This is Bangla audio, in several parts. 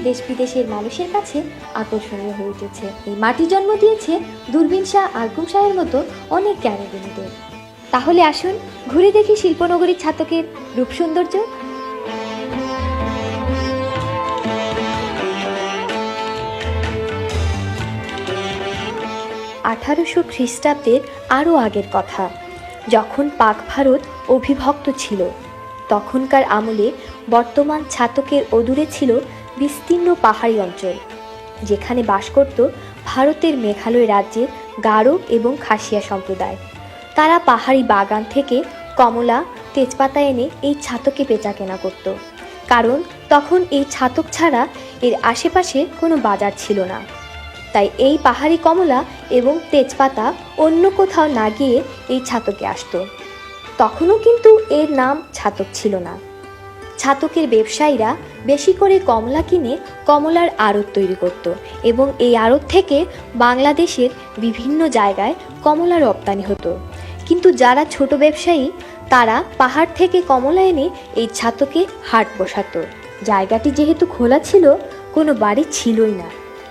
দেশ বিদেশের মানুষের কাছে আকর্ষণীয় হয়ে উঠেছে। এই মাটি জন্ম দিয়েছে দূরবীন শাহ, আরকুম শাহের মতো অনেক জ্ঞানীগুণীদের। তাহলে আসুন ঘুরে দেখি শিল্পনগরীর ছাতকের রূপ সৌন্দর্য। 1800 খ্রিস্টাব্দের আরও আগের কথা, যখন পাক ভারত অবিভক্ত ছিল। তখনকার আমলে বর্তমান ছাতকের অদূরে ছিল বিস্তীর্ণ পাহাড়ি অঞ্চল, যেখানে বাস করত ভারতের মেঘালয় রাজ্যের গারো এবং খাসিয়া সম্প্রদায়। তারা পাহাড়ি বাগান থেকে কমলা, তেজপাতা এনে এই ছাতকে বেচাকেনা করত, কারণ তখন এই ছাতক ছাড়া এর আশেপাশে কোনো বাজার ছিল না। তাই এই পাহাড়ি কমলা এবং তেজপাতা অন্য কোথাও না গিয়ে এই ছাতকে আসতো। তখনও কিন্তু এর নাম ছাতক ছিল না। ছাতকের ব্যবসায়ীরা বেশি করে কমলা কিনে কমলার আড়ত তৈরি করত এবং এই আড়ত থেকে বাংলাদেশের বিভিন্ন জায়গায় কমলা রপ্তানি হতো। কিন্তু যারা ছোট ব্যবসায়ী, তারা পাহাড় থেকে কমলা এনে এই ছাতকে হাট বসাতো। জায়গাটি যেহেতু খোলা ছিল, কোনো বাড়ি ছিলই না,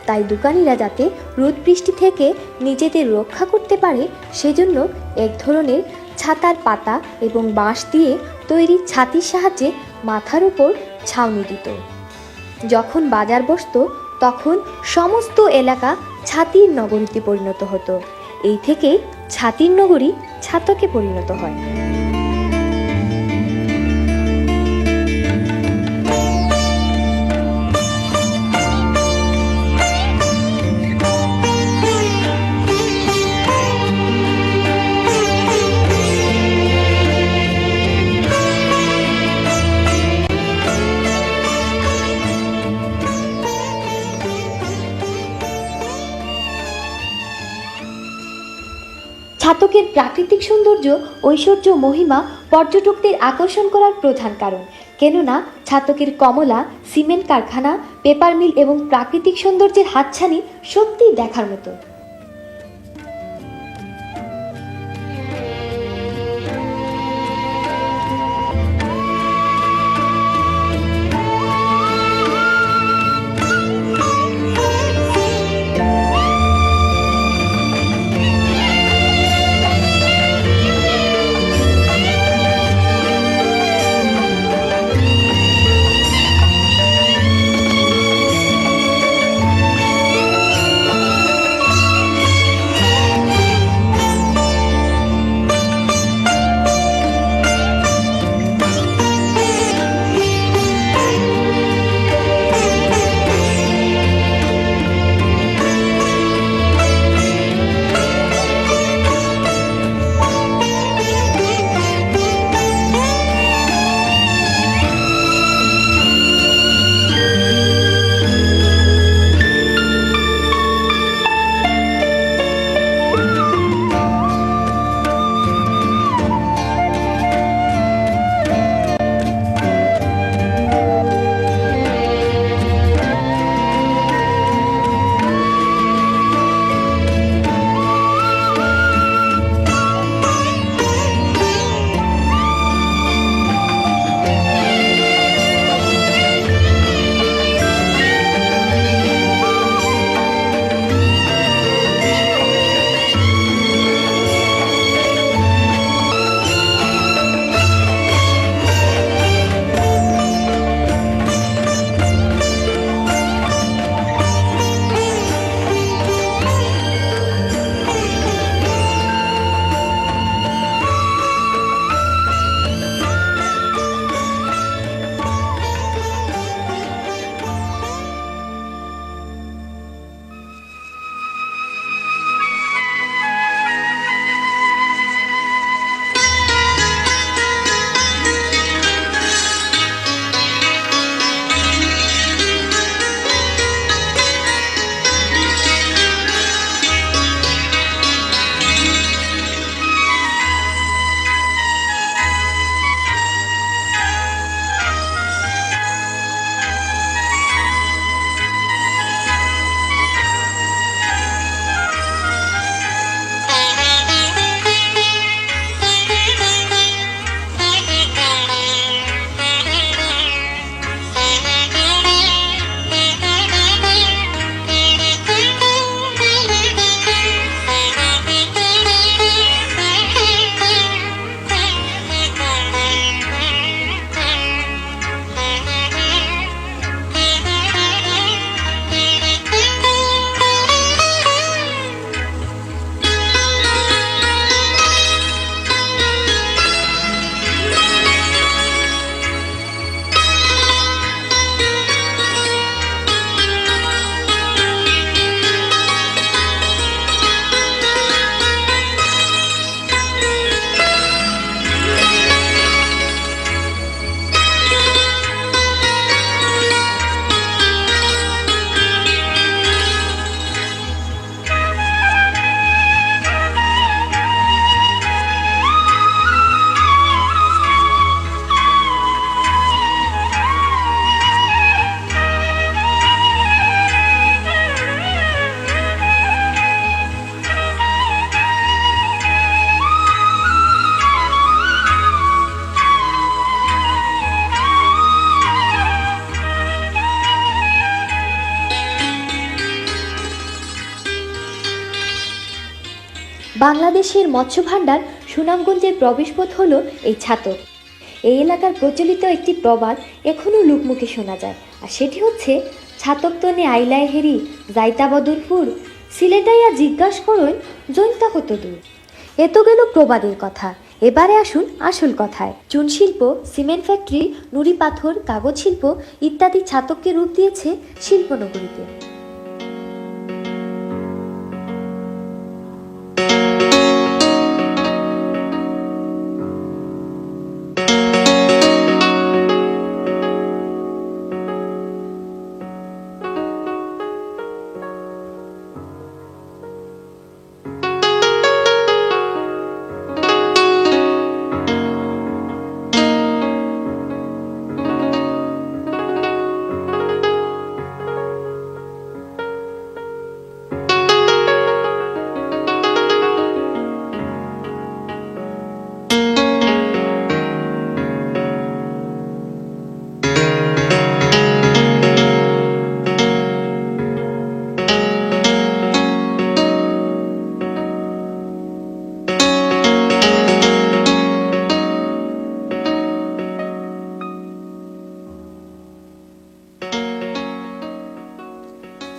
তাই দোকানিরা যাতে রোদ বৃষ্টি থেকে নিজেদের রক্ষা করতে পারে সেজন্য এক ধরনের ছাতার পাতা এবং বাঁশ দিয়ে তৈরি ছাতির সাহায্যে মাথার উপর ছাউনি দিত। যখন বাজার বসত তখন সমস্ত এলাকা ছাতির নগরীতে পরিণত হতো। এই থেকেই ছাতির নগরী ছাতকে পরিণত হয়। ছাতকের প্রাকৃতিক সৌন্দর্য, ঐশ্বর্য, মহিমা পর্যটকদের আকর্ষণ করার প্রধান কারণ। কেননা ছাতকের কমলা, সিমেন্ট কারখানা, পেপার মিল এবং প্রাকৃতিক সৌন্দর্যের হাতছানি সত্যিই দেখার মতো। বাংলাদেশের মৎস্য ভাণ্ডার সুনামগঞ্জের প্রবেশপথ হলো এই ছাতক। এই এলাকার প্রচলিত একটি প্রবাদ এখনও লোকমুখে শোনা যায়, আর সেটি হচ্ছে, ছাতক তনে আইলায় হেরি যাইতা বদরপুর, সিলেটাইয়া জিজ্ঞাস করুন জৈন্তা কত দূর। এ তো গেল প্রবাদের কথা, এবারে আসুন আসল কথায়। চুন শিল্প, সিমেন্ট ফ্যাক্টরি, নুড়ি পাথর, কাগজ শিল্প ইত্যাদি ছাতককে রূপ দিয়েছে শিল্পনগরীতে।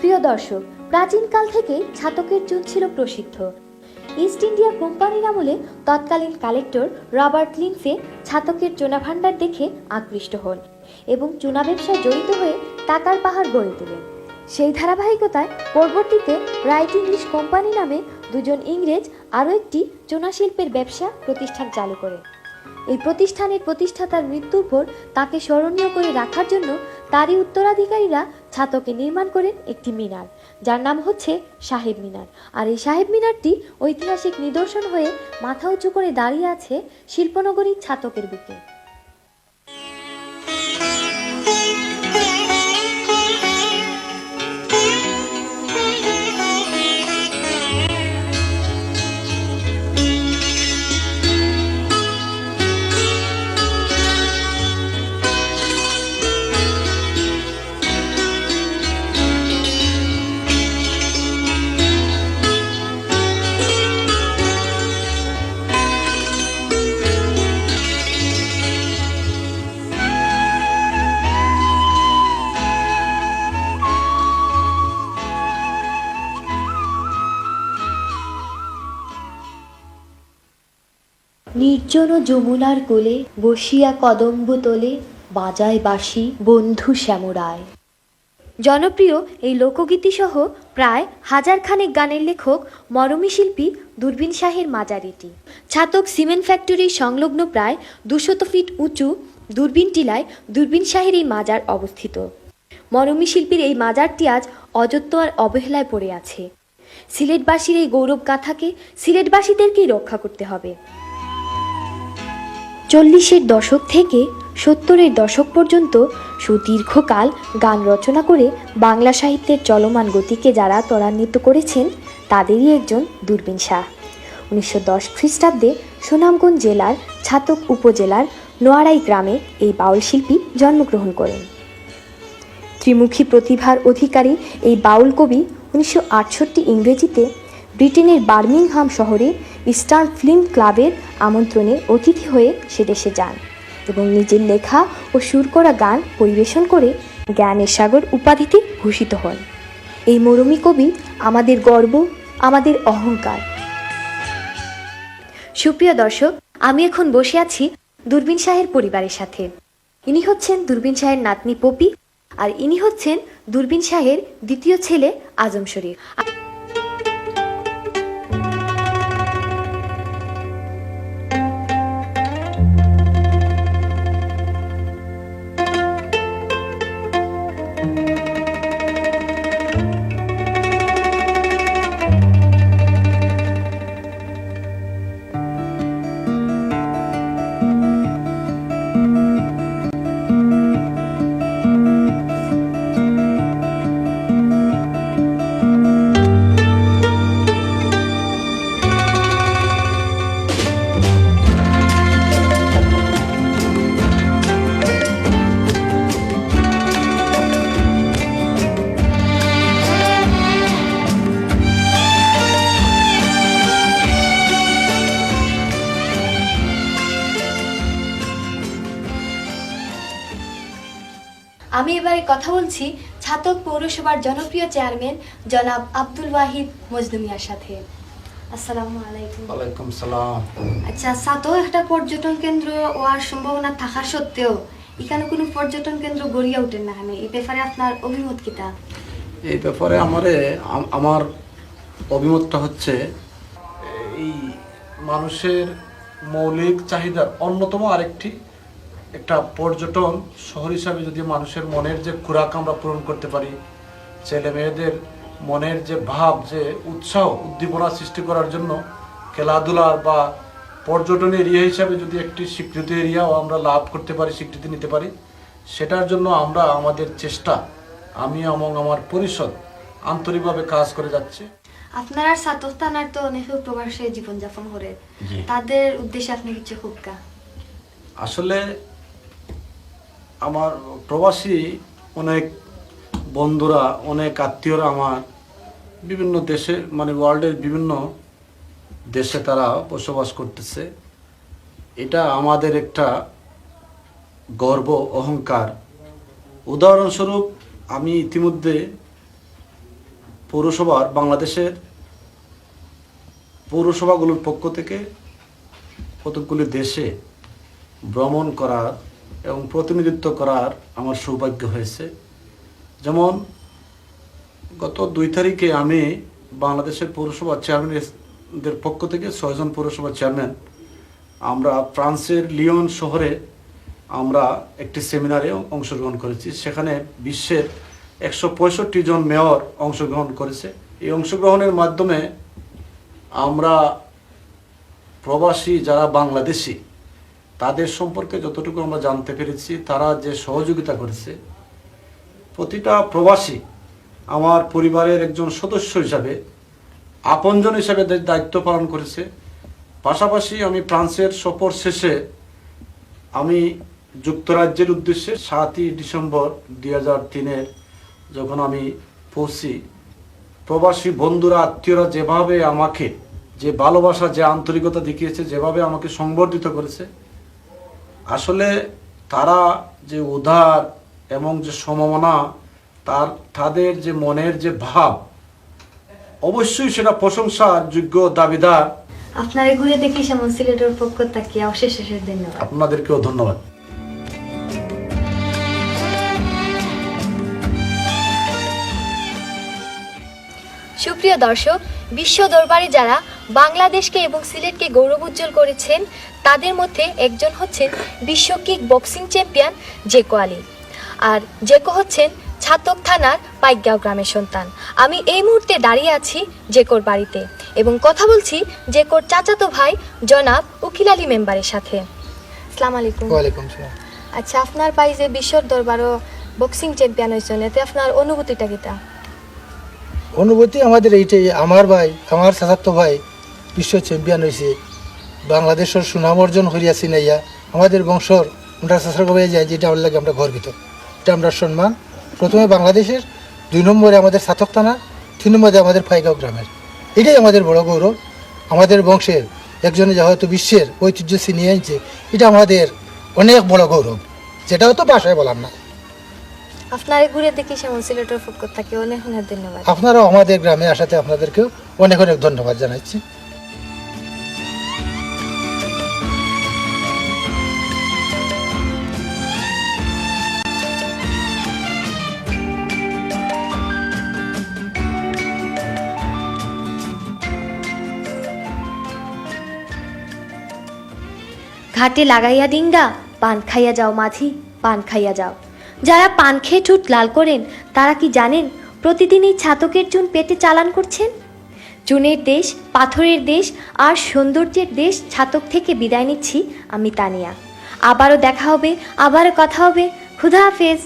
প্রিয় দর্শক, প্রাচীনকাল থেকেই ছাতকের চুন ছিল প্রসিদ্ধ। ইস্ট ইন্ডিয়া কোম্পানির আমলে তৎকালীন কালেক্টর রবার্ট লিন্ডসে ছাতকের চুনা ভাণ্ডার দেখে আকৃষ্ট হন এবং চুনা ব্যবসায় জড়িত হয়ে টাকার পাহাড় গড়ে তোলেন। সেই ধারাবাহিকতায় পরবর্তীতে রাইট ইংলিশ কোম্পানি নামে দুজন ইংরেজ আরও একটি চুনা শিল্পের ব্যবসা প্রতিষ্ঠান চালু করে। এই প্রতিষ্ঠানের প্রতিষ্ঠাতার মৃত্যুর পর তাকে স্মরণীয় করে রাখার জন্য তারই উত্তরাধিকারীরা ছাতকে নির্মাণ করেন একটি মিনার, যার নাম হচ্ছে সাহেব মিনার। আর এই সাহেব মিনারটি ঐতিহাসিক নিদর্শন হয়ে মাথা উঁচু করে দাঁড়িয়ে আছে শিল্পনগরীর ছাতকের বুকে। নির্জন যমুনার কোলে বসিয়া কদম্ব তোলে বাজায় বাঁশি বন্ধু শ্যামরায়। জনপ্রিয় এই লোকগীতি সহ প্রায় হাজারখানেক গানের লেখক মরমী শিল্পী দূরবীন শাহের মাজার এটি। ছাতক সিমেন্ট ফ্যাক্টরির সংলগ্ন প্রায় 200 ফিট উঁচু দূরবীন টিলায় দূরবীন শাহের এই মাজার অবস্থিত। মরমী শিল্পীর এই মাজারটি আজ অযত্ন আর অবহেলায় পড়ে আছে। সিলেটবাসীর এই গৌরব গাথাকে সিলেটবাসীদেরকেই রক্ষা করতে হবে। 40-এর দশক থেকে 70-এর দশক পর্যন্ত সুদীর্ঘকাল গান রচনা করে বাংলা সাহিত্যের চলমান গতিকে যারা ত্বরান্বিত করেছেন তাদেরই একজন দূরবীন শাহ। 1910 খ্রিস্টাব্দে সুনামগঞ্জ জেলার ছাতক উপজেলার নোয়ারাই গ্রামে এই বাউল শিল্পী জন্মগ্রহণ করেন। ত্রিমুখী প্রতিভার অধিকারী এই বাউল কবি 1968 ইংরেজিতে ব্রিটেনের বার্মিংহাম শহরে ইস্টার্ন ফিল্ম ক্লাবের আমন্ত্রণে অতিথি হয়ে সে দেশে যান এবং নিজের লেখা ও সুর করা গান পরিবেশন করে জ্ঞানের সাগর উপাধিতে ভূষিত হন। এই মরমী কবি আমাদের গর্ব, আমাদের অহংকার। সুপ্রিয় দর্শক, আমি এখন বসে আছি দূরবীন শাহের পরিবারের সাথে। ইনি হচ্ছেন দূরবীন শাহের নাতনি পপি, আর ইনি হচ্ছেন দূরবীন শাহের দ্বিতীয় ছেলে আজম শরীফ। আমি এবারে কথা বলছি ছাতক পৌরসভার জনপ্রিয় চেয়ারম্যান জনাব আব্দুল ওয়াহিদ মজদুমিয়ার সাথে। আসসালামু আলাইকুম। ওয়ালাইকুম সালাম। আচ্ছা, ছাতক একটা পর্যটন কেন্দ্র হওয়ার সম্ভাবনা থাকা সত্ত্বেও এখানে কোনো পর্যটন কেন্দ্র গড়িয়া ওঠেন না, এই ব্যাপারে আপনার অভিমত কিটা? এই ব্যাপারে আমার অভিমতটা হচ্ছে, এই মানুষের মৌলিক চাহিদার অন্যতম আরেকটি একটা পর্যটন শহর হিসাবে যদি মানুষের মনের যে খোরাক আমরা পূরণ করতে পারি, ছেলে মেয়েদের মনের যে ভাব, যে উৎসাহ উদ্দীপনা সৃষ্টি করার জন্য খেলাধুলার বা পর্যটন এরিয়া হিসাবে যদি একটি স্বীকৃত এরিয়াও আমরা লাভ করতে পারি, স্বীকৃতি নিতে পারি, সেটার জন্য আমরা আমাদের চেষ্টা, আমি এবং আমার পরিষদ আন্তরিকভাবে কাজ করে যাচ্ছে। আপনারা ছাতক থানার তো অনেকে প্রবাসে জীবনযাপন করে, তাদের উদ্দেশ্যে আপনি কিছু হুক্কা? আসলে আমার প্রবাসী অনেক বন্ধুরা, অনেক আত্মীয়রা আমার বিভিন্ন দেশে, মানে ওয়ার্ল্ডের বিভিন্ন দেশে তারা বসবাস করতেছে। এটা আমাদের একটা গর্ব, অহংকার। উদাহরণস্বরূপ আমি ইতিমধ্যে পৌরসভার, বাংলাদেশের পৌরসভাগুলোর পক্ষ থেকে কতগুলি দেশে ভ্রমণ করার এবং প্রতিনিধিত্ব করার আমার সৌভাগ্য হয়েছে। যেমন গত 2 তারিখে আমি বাংলাদেশের পৌরসভা চেয়ারম্যানদের পক্ষ থেকে 6 জন পৌরসভা চেয়ারম্যান আমরা ফ্রান্সের লিওন শহরে আমরা একটি সেমিনারে অংশগ্রহণ করেছি। সেখানে বিশ্বের 165 জন মেয়র অংশগ্রহণ করেছে। এই অংশগ্রহণের মাধ্যমে আমরা প্রবাসী যারা বাংলাদেশি তাদের সম্পর্কে যতটুকু আমরা জানতে পেরেছি, তারা যে সহযোগিতা করেছে, প্রতিটা প্রবাসী আমার পরিবারের একজন সদস্য হিসাবে, আপনজন হিসাবে দায়িত্ব পালন করেছে। পাশাপাশি আমি ফ্রান্সের সফর শেষে আমি যুক্তরাজ্যের উদ্দেশ্যে 7ই ডিসেম্বর 2003 যখন আমি পৌঁছি, প্রবাসী বন্ধুরা, আত্মীয়রা যেভাবে আমাকে, যে ভালোবাসা, যে আন্তরিকতা দেখিয়েছে, যেভাবে আমাকে সংবর্ধিত করেছে, আসলে তারা যে উদার এবং যে সমমনা, তাদের যে মনের যে ভাব, অবশ্যই সেটা প্রশংসার যোগ্য, দাবিদার। আপনারা ঘুরে দেখি যেমন সিলেটের পক্ষ থেকে অশেষ ধন্যবাদ। আপনাদেরকেও ধন্যবাদ। সুপ্রিয় দর্শক, বিশ্ব দরবারে যারা বাংলাদেশকে এবং সিলেটকে গৌরবোজ্জ্বল করেছেন, তাদের মধ্যে একজন হচ্ছেন বিশ্ব কিক বক্সিং চ্যাম্পিয়ন জেকো আলী। আর জেকো হচ্ছেন ছাতক থানার পাইকগাঁও গ্রামের সন্তান। আমি এই মুহূর্তে দাঁড়িয়ে আছি জেকোর বাড়িতে এবং কথা বলছি জেকোর চাচাতো ভাই জনাব উকিল আলী মেম্বারের সাথে। আসসালামু আলাইকুম। ওয়ালাইকুম সালাম। আচ্ছা, আপনার ভাই যে বিশ্বর দরবারও বক্সিং চ্যাম্পিয়ন হয়েছেন, এতে আপনার অনুভূতিটা কিটা? অনুভূতি আমাদের এইটাই, আমার ভাই, আমার চাচাতো ভাই বিশ্ব চ্যাম্পিয়ন হয়েছে, বাংলাদেশের সুনাম অর্জন করিয়াছি নাইয়া আমাদের বংশর আমরা চাচার ভাই যাই, যেটা আমার লাগে আমরা গর্বিত। এটা আমরা সম্মান প্রথমে বাংলাদেশের, 2 নম্বরে আমাদের ছাতক থানা, 3 নম্বরে আমাদের পাইকগাঁও গ্রামের। এটাই আমাদের বড় গৌরব। আমাদের বংশের একজনে যা হয়তো বিশ্বের ঐতিহ্য ছিনিয়ে আনছে, এটা আমাদের অনেক বড় গৌরব, যেটা হয়তো ভাষায় বলার না। আপনারা ঘুরে দেখি যেমন সিলেটের পক্ষ থেকে অনেক অনেক ধন্যবাদ। আপনারাও আমাদের গ্রামে আসাতে আপনাদেরকেও অনেক অনেক ধন্যবাদ জানাচ্ছি। ঘাটে লাগাইয়া ডিঙ্গা, পান খাইয়া যাও মাঝি, পান খাইয়া যাও। যারা পান খেয়ে ঠোঁট লাল করেন, তারা কি জানেন প্রতিদিন এই ছাতকের চুন পেটে চালান করছেন? চুনের দেশ, পাথরের দেশ আর সৌন্দর্যের দেশ ছাতক থেকে বিদায় নিচ্ছি আমি তানিয়া। আবারও দেখা হবে, আবারও কথা হবে। খুদা হাফেজ।